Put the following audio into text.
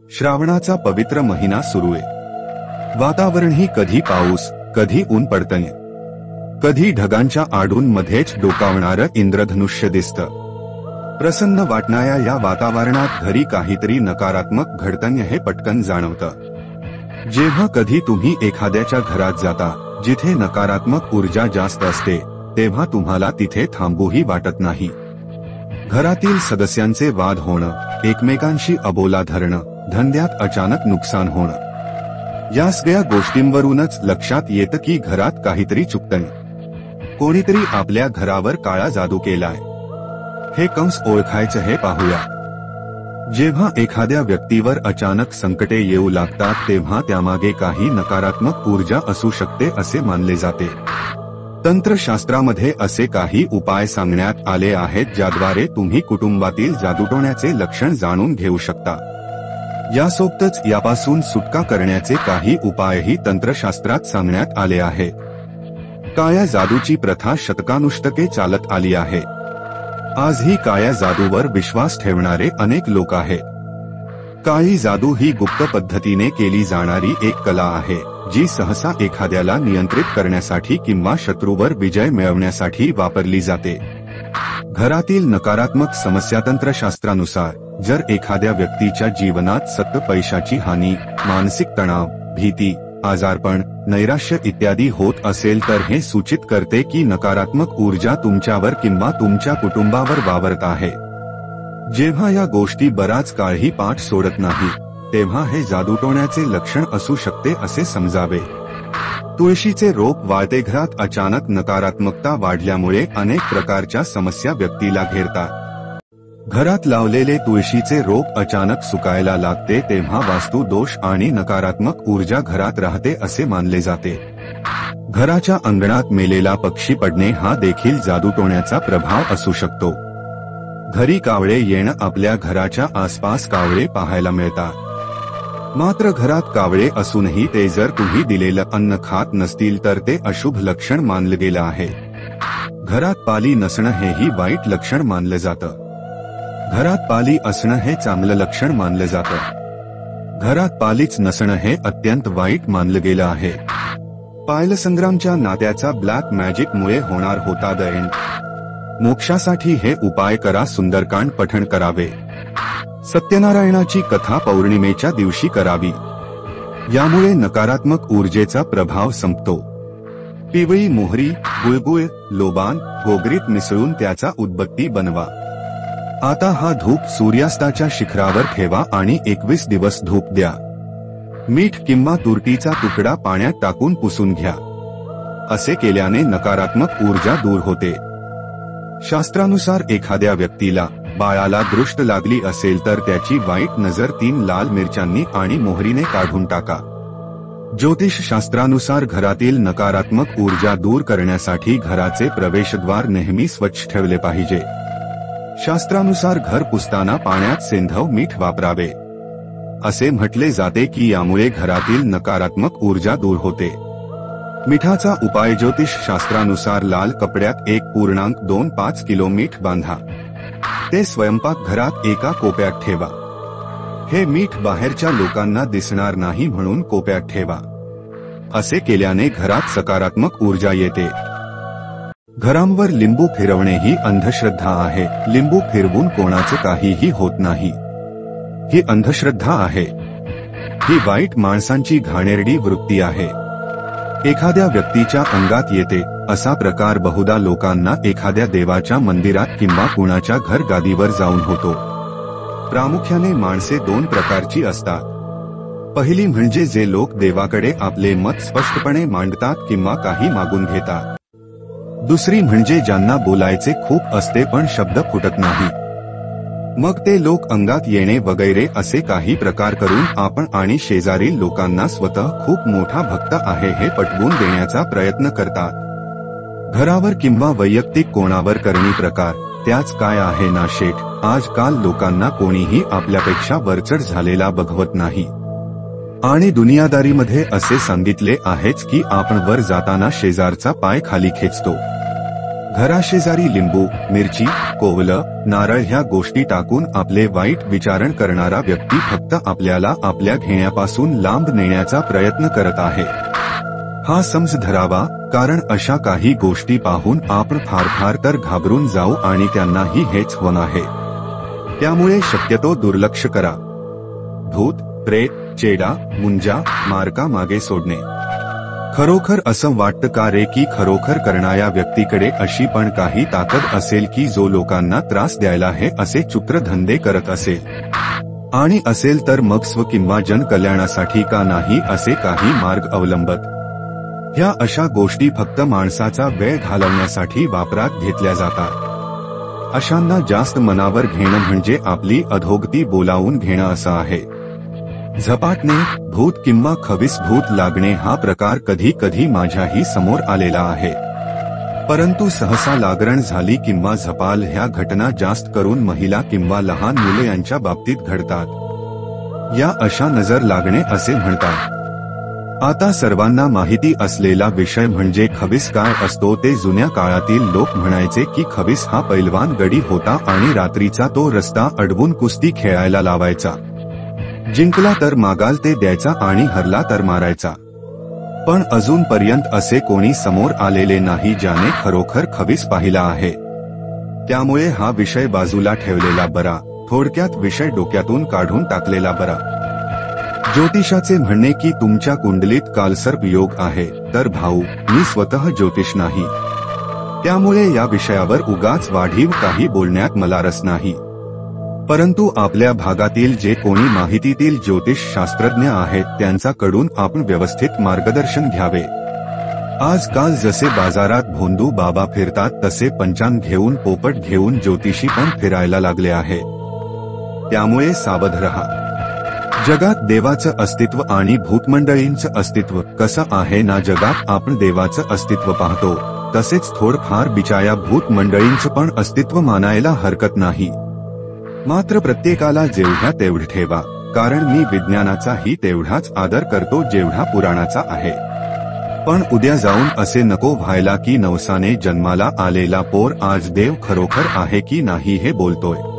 श्रावणाचा पवित्र महिना सुरू आहे। वातावरणही कधी पाऊस कधी ऊन पडतंय, कधी ढगांच्या आडून मध्येच डोकावणारं इंद्रधनुष्य दिसतं। प्रसन्न वाटणाऱ्या या वातावरणात घरी काहीतरी नकारात्मक घडतंय हे पटकन जाणवतं। जेव्हा कधी तुम्ही एखाद्याच्या घरात जाता जिथे नकारात्मक ऊर्जा जास्त असते, तेव्हा तुम्हाला तिथे थांबूही वाटत नाही। घरातील सदस्यांचे वाद होणं, एकमेकांशी अबोला धरणं, धंद्यात अचानक नुकसान होणं, या सगळ्या गोष्टींवरूनच लक्षात येतं की घरात काहीतरी चुकतंय। कोणीतरी आपल्या घरावर काळा जादू केलाय। हे कंस ओळखायचं हे पाहूया। जेव्हा एखाद्या व्यक्तीवर अचानक संकटे येऊ लागतात तेव्हा त्यामागे काही नकारात्मक ऊर्जा असू शकते असे मानले जाते। तंत्रशास्त्रामध्ये असे काही उपाय सांगण्यात आले आहेत ज्याद्वारे तुम्ही कुटुंबातील जादूटोण्याचे लक्षण जाणून घेऊ शकता। यासोबतच यापासून सुटका करण्याचे काही उपायही तंत्रशास्त्रात सांगण्यात आले आहेत। काळ्या जादूची प्रथा शतकानुशतके चालत आली आहे। आजही काळ्या जादूवर विश्वास ठेवणारे अनेक लोक आहेत। काळी जादू ही गुप्त पद्धतीने केली जाणारी एक कला आहे, जी सहसा एखाद्याला नियंत्रित करण्यासाठी किंवा शत्रूवर विजय मिळवण्यासाठी वापरली जाते। घरातील नकारात्मक समस्या तंत्रशास्त्रानुसार जर एखाद्या व्यक्तीच्या जीवनात सतत पैशाची हानी, मानसिक तणाव, भीती, आजारपण, नैराश्य इत्यादी होत असेल तर हे सूचित करते की नकारात्मक ऊर्जा तुमच्यावर किंवा तुमच्या कुटुंबावर वावरत आहे। जेव्हा या गोष्टी बराच काळही पाठ सोडत नाही, तेव्हा हे जादूटोण्याचे लक्षण असू शकते असे समजावे। तुळशीचे रोप वाळते घरात अचानक नकारात्मकता वाढल्यामुळे अनेक प्रकारच्या समस्या व्यक्तीला घेरतात। घरात लावलेले तुळशीचे रोप अचानक सुकायला लागते तेव्हा वास्तू दोष आणि नकारात्मक ऊर्जा घरात राहते असे मानले जाते। घराच्या अंगणात मेलेला पक्षी पडणे हा देखील जादूटोण्याचा प्रभाव असू शकतो। घरी कावळे येणं, आपल्या घराच्या आसपास कावळे पाहायला मिळतात। मात्र घरात कावळे असूनही ते जर तुम्ही दिलेलं अन्न खात नसतील तर ते अशुभ लक्षण मानलं गेलं आहे। घरात पाली नसणं हेही वाईट लक्षण मानलं जातं। घरात पाली असणं हे चांगलं लक्षण मानलं जातं। घरात पालीच नसणं हे अत्यंत वाईट मानलं गेलं आहे। पायलसंग्रामच्या नात्याचा ब्लॅक मॅजिक मुळे होणार होता द एंड। मोक्षासाठी हे उपाय करा। सुंदरकांड पठण करावे। सत्यनारायणाची कथा पौर्णिमेच्या दिवशी करावी। यामुळे नकारात्मक ऊर्जेचा प्रभाव संपतो। पिवळी मोहरी, गुळगुळ, लोबान, गोगरीत मिसळून त्याचा उदबत्ती बनवा। आता हा धूप सूर्यास्ताच्या शिखरावर ठेवा आणि 21 दिवस धूप द्या। मीठ किंवा तुरटीचा तुकडा पाण्यात टाकून पुसून घ्या। असे केल्याने नकारात्मक ऊर्जा दूर होते। शास्त्रानुसार एखाद्या व्यक्तीला, बाळाला दृष्ट लागली असेल तर त्याची वाईट नजर 3 लाल मिरच्यांनी आणि मोहरीने काढून टाका। ज्योतिषशास्त्रानुसार घरातील नकारात्मक ऊर्जा दूर करण्यासाठी घराचे प्रवेशद्वार नेहमी स्वच्छ ठेवले पाहिजे। शास्त्रानुसार घर पुसताना पाण्यात सेंधव मीठ वापरावे। असे म्हटले जाते की यामुळे घरातील नकारात्मक ऊर्जा दूर होते। मिठाचा उपाय ज्योतिषशास्त्रानुसार लाल कपड्यात 1.25 किलो मीठ बांधा। ते स्वयंपाकघरात एका कोपऱ्यात ठेवा। हे मीठ बाहेरच्या लोकांना दिसणार नाही म्हणून कोपऱ्यात ठेवा। असे केल्याने घरात सकारात्मक ऊर्जा येते। घरांवर लिंबू फिरवणे ही अंधश्रद्धा आहे। लिंबू फिरवून कोणाचं काहीही होत नाही। ही अंधश्रद्धा आहे। ही वाईट माणसांची घाणेरडी वृत्ती आहे। एखाद्या व्यक्तीच्या अंगात येते असा प्रकार बहुधा लोकांना एखाद्या देवाच्या मंदिरात किंवा कुणाच्या घर गादीवर जाऊन होतो। प्रामुख्याने माणसे 2 प्रकारची असतात। पहिली म्हणजे जे लोक देवाकडे आपले मत स्पष्टपणे मांडतात किंवा काही मागून घेतात। दुसरी म्हणजे ज्यांना बोलायचे खूप असते पण शब्द फुटत नाही। मग ते लोक अंगात येणे वगैरे असे काही प्रकार करून आपण आणि शेजारील लोकांना स्वतः खूप मोठा भक्त आहे हे पटवून देण्याचा प्रयत्न करतात। घरावर किंवा वैयक्तिक कोणावर करणी प्रकार, त्याच काय आहे ना शेठ। आजकाल लोकांना कोणीही आपल्यापेक्षा वरचढ झालेला बघवत नाही आणि दुनियादारीमध्ये असे सांगितले आहेच की आपण वर जाताना शेजारचा पाय खाली खेचतो। घराशेजारी लिंबू, मिरची, कोवलं, नारळ ह्या गोष्टी टाकून आपले वाईट विचारण करणारा व्यक्ती फक्त आपल्याला आपल्या घेण्यापासून लांब नेण्याचा प्रयत्न करत आहे हा समज धरावा, कारण अशा काही गोष्टी पाहून आपण फार तर घाबरून जाऊ आणि त्यांनाही हेच होणार आहे. त्यामुळे शक्यतो दुर्लक्ष करा. भूत, प्रेत, चेडा, मुंजा, मारका मागे सोडणे. खरोखर असं वाटतं का रे की खरोखर करणाऱ्या व्यक्तीकडे अशी पण काही ताकद असेल की जो लोकांना त्रास द्यायला हे असे चुत्र धंदे करत असेल? आणि असेल तर मग स्व किंवा जनकल्याणासाठी का नाही असे काही मार्ग अवलंबत? ह्या अशा गोष्टी फक्त माणसाचा वेळ घालवण्यासाठी वापरात घेतल्या जातात. अशांना जास्त मनावर घेणं म्हणजे आपली अधोगती बोलावून घेणं असं आहे. झपाटणे, भूत किंवा खवीस भूत लागणे हा प्रकार कधी कधी माझ्याही समोर आलेला आहे. परंतु सहसा लागण झाली किंवा झपाल ह्या घटना जास्त करून महिला किंवा लहान मुले यांच्या बाबतीत घडतात. या अशा नजर लागणे असे म्हणतात. आता सर्वांना माहिती असलेला विषय म्हणजे खवीस काय असतो ते. जुन्या काळातील लोक म्हणायचे की खवीस हा पैलवान गडी होता आणि रात्रीचा तो रस्ता अडवून कुस्ती खेळायला लावायचा. जिंकला तर मागाल ते द्यायचा आणि हरला तर मारायचा. पण अजूनपर्यंत असे कोणी समोर आलेले नाही ज्याने खरोखर खवीस पाहिला आहे. त्यामुळे हा विषय बाजूला ठेवलेला बरा. थोडक्यात विषय डोक्यातून काढून टाकलेला बरा. ज्योतिषाचे म्हणणे की तुमच्या कुंडलीत कालसर्प योग आहे. तर भाऊ, मी स्वतः ज्योतिष नाही, त्यामुळे या विषयावर उगाच वाढीव काही बोलण्यात मला रस नाही. परंतु आपल्या भागातील जे कोणी माहितीतील ज्योतिष शास्त्रज्ञ आहेत त्यांच्याकडून आपण व्यवस्थित मार्गदर्शन घ्यावे. आजकाल जसे बाजारात भोंदू बाबा फिरतात तसे पंचांग घेऊन, पोपट घेऊन ज्योतिषी पण फिरायला लागले आहे. त्यामुळे सावध रहा. जगात देवाचं अस्तित्व आणि भूतमंडळींचं अस्तित्व कसं आहे ना. जगात आपण देवाचं अस्तित्व पाहतो तसेच थोडंफार बिचाया भूतमंडळींचं पण अस्तित्व मानायला हरकत नाही. मात्र प्रत्येकाला जेवढ्या तेवढं ठेवा, कारण मी विज्ञानाचाही तेवढाच आदर करतो जेवढा पुराणाचा आहे. पण उद्या जाऊन असे नको व्हायला की नवसाने जन्माला आलेला पोर आज देव खरोखर आहे की नाही हे बोलतोय.